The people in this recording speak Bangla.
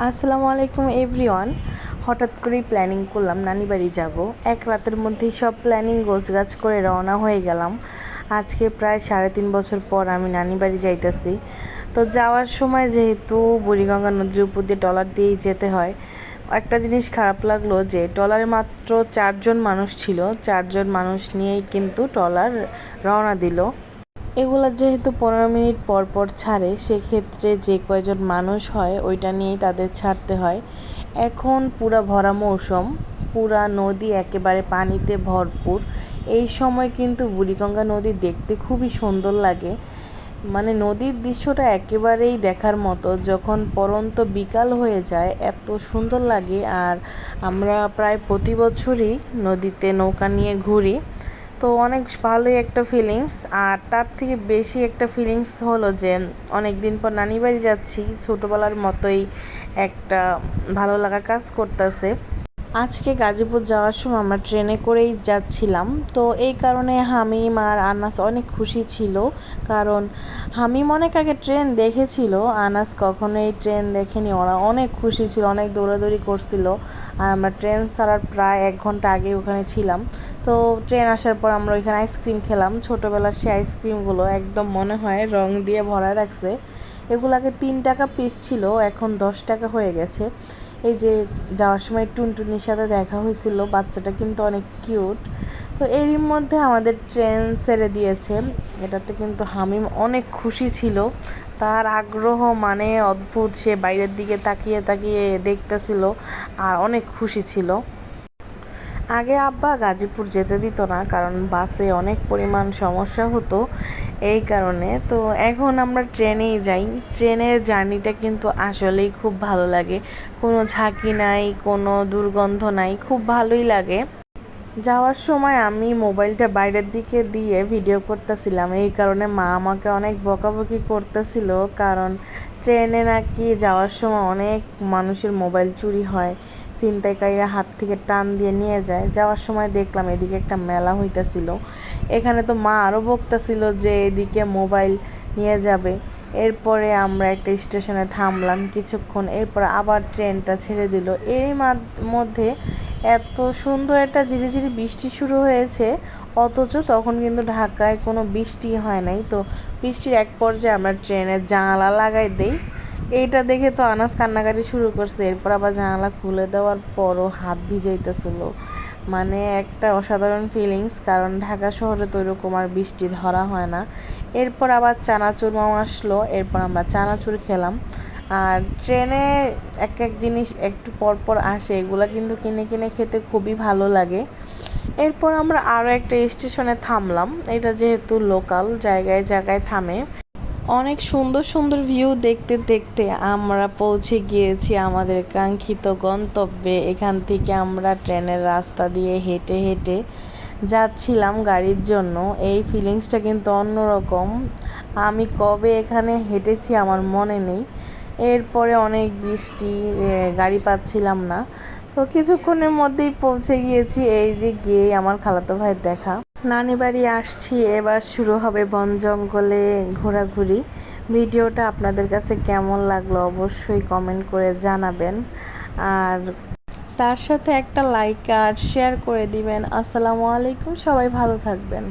আসসালামু আলাইকুম এভরিওয়ান। হঠাৎ করেই প্ল্যানিং করলাম নানি বাড়ি যাব। এক রাতের মধ্যেই সব প্ল্যানিং গোছগাছ করে রওনা হয়ে গেলাম। আজকে প্রায় 3.5 বছর পর আমি নানি বাড়ি যাইতেছি। তো যাওয়ার সময় যেহেতু বুড়িগঙ্গা নদীর উপর দিয়ে ট্রলার দিয়েই যেতে হয়, একটা জিনিস খারাপ লাগলো যে ট্রলারে মাত্র 4জন মানুষ ছিল। 4জন মানুষ নিয়েই কিন্তু ট্রলার রওনা দিল। এগুলো যেহেতু 15 মিনিট পর পর ছাড়ে, সেক্ষেত্রে যে কয়জন মানুষ হয় ওইটা নিয়েই তাদের ছাড়তে হয়। এখন পুরা ভরা মৌসুম, পুরা নদী একেবারে পানিতে ভরপুর। এই সময় কিন্তু বুড়িগঙ্গা নদী দেখতে খুবই সুন্দর লাগে। মানে নদীর দৃশ্যটা একেবারেই দেখার মতো। যখন পরন্ত বিকাল হয়ে যায় এত সুন্দর লাগে। আর আমরা প্রায় প্রতি বছরই নদীতে নৌকা নিয়ে ঘুরি। তো অনেক ভালোই একটা ফিলিংস। আর তার থেকে বেশি একটা ফিলিংস হলো যে অনেক দিন পর নানি বাড়ি যাচ্ছি, ছোটোবেলার মতোই একটা ভালো লাগা কাজ করতেছে। আজকে গাজীপুর যাওয়ার সময় আমরা ট্রেনে করেই যাচ্ছিলাম। তো এই কারণে হামিম আর আনাস অনেক খুশি ছিল, কারণ হামিম অনেক আগে ট্রেন দেখেছিল, আনাস কখনোই ট্রেন দেখেনি। ওরা অনেক খুশি ছিল, অনেক দৌড়াদৌড়ি করছিল। আর আমরা ট্রেন ছাড়ার প্রায় 1 ঘন্টা আগে ওখানে ছিলাম। তো ট্রেন আসার পর আমরা ওইখানে আইসক্রিম খেলাম। ছোটোবেলার সেই আইসক্রিমগুলো একদম মনে হয় রং দিয়ে ভরা রাখছে। এগুলাকে 3 টাকা পিস ছিল, এখন 10 টাকা হয়ে গেছে। এই যে যাওয়ার সময় টুনটুনির সাথে দেখা হয়েছিল, বাচ্চাটা কিন্তু অনেক কিউট। তো এরই মধ্যে আমাদের ট্রেন ছেড়ে দিয়েছে। এটাতে কিন্তু হামিম অনেক খুশি ছিল। তার আগ্রহ মানে অদ্ভুত, সে বাইরের দিকে তাকিয়ে তাকিয়ে দেখতেছিল আর অনেক খুশি ছিল। আগে আব্বা গাজীপুর যেতে দিত না, কারণ বাসে অনেক পরিমাণ সমস্যা হতো এই কারণে। তো এখন আমরা ট্রেনেই যাই। ট্রেনের জার্নিটা কিন্তু আসলেই খুব ভালো লাগে। কোনো ঝাঁকি নাই, কোনো দুর্গন্ধ নাই, খুব ভালোই লাগে। যাওয়ার সময় আমি মোবাইলটা বাইরের দিকে দিয়ে ভিডিও করতেছিলাম, এই কারণে মা আমাকে অনেক বকাবকি করতেছিল, কারণ ট্রেনে নাকি যাওয়ার সময় অনেক মানুষের মোবাইল চুরি হয়, ছিনতাইকারীরা হাত থেকে টান দিয়ে নিয়ে যায়। যাওয়ার সময় দেখলাম এদিকে একটা মেলা হইতেছিল, এখানে তো মা আরও বকতেছিল যে এদিকে মোবাইল নিয়ে যাবে। এরপরে আমরা একটা স্টেশনে থামলাম কিছুক্ষণ, এরপর আবার ট্রেনটা ছেড়ে দিল। এরই মধ্যে এত সুন্দর একটা ঝিরিঝিরি বৃষ্টি শুরু হয়েছে, অথচ তখন কিন্তু ঢাকায় কোনো বৃষ্টি হয় নাই। তো বৃষ্টির এক পর্যায়ে আমরা ট্রেনের জানালা লাগাই দেই। এইটা দেখে তো আনাস কান্নাকাটি শুরু করছে। এরপর আবার জানালা খুলে দেওয়ার পরও হাত ভিজাইতেছিল। মানে একটা অসাধারণ ফিলিংস, কারণ ঢাকা শহরে তো এরকম আর বৃষ্টি ধরা হয় না। এরপর আবার চানাচুর মামা আসলো, এরপর আমরা চানাচুর খেলাম। আর ট্রেনে এক এক জিনিস একটু পর পর আসে, এগুলো কিন্তু কিনে কিনে খেতে খুবই ভালো লাগে। এরপর আমরা আরও একটা স্টেশনে থামলাম, এটা যেহেতু লোকাল, জায়গায় জায়গায় থামে। অনেক সুন্দর সুন্দর ভিউ দেখতে দেখতে আমরা পৌঁছে গিয়েছি আমাদের কাঙ্ক্ষিত গন্তব্যে। এখান থেকে আমরা ট্রেনের রাস্তা দিয়ে হেঁটে হেঁটে যাচ্ছিলাম গাড়ির জন্য। এই ফিলিংসটা কিন্তু অন্যরকম। আমি কবে এখানে হেঁটেছি আমার মনে নেই। এরপরে অনেক বৃষ্টি, গাড়ি পাচ্ছিলাম না। তো কিছুক্ষণের মধ্যেই পৌঁছে গিয়েছি। এই যে গিয়ে আমার খালাতো ভাইয়ের দেখা। নানি বাড়ি আসছি, এবার শুরু হবে বন জঙ্গলে ঘোরাঘুরি। ভিডিওটা আপনাদের কাছে কেমন লাগলো অবশ্যই কমেন্ট করে জানাবেন, আর তার সাথে একটা লাইক আর শেয়ার করে দিবেন। আসসালামু আলাইকুম, সবাই ভালো থাকবেন।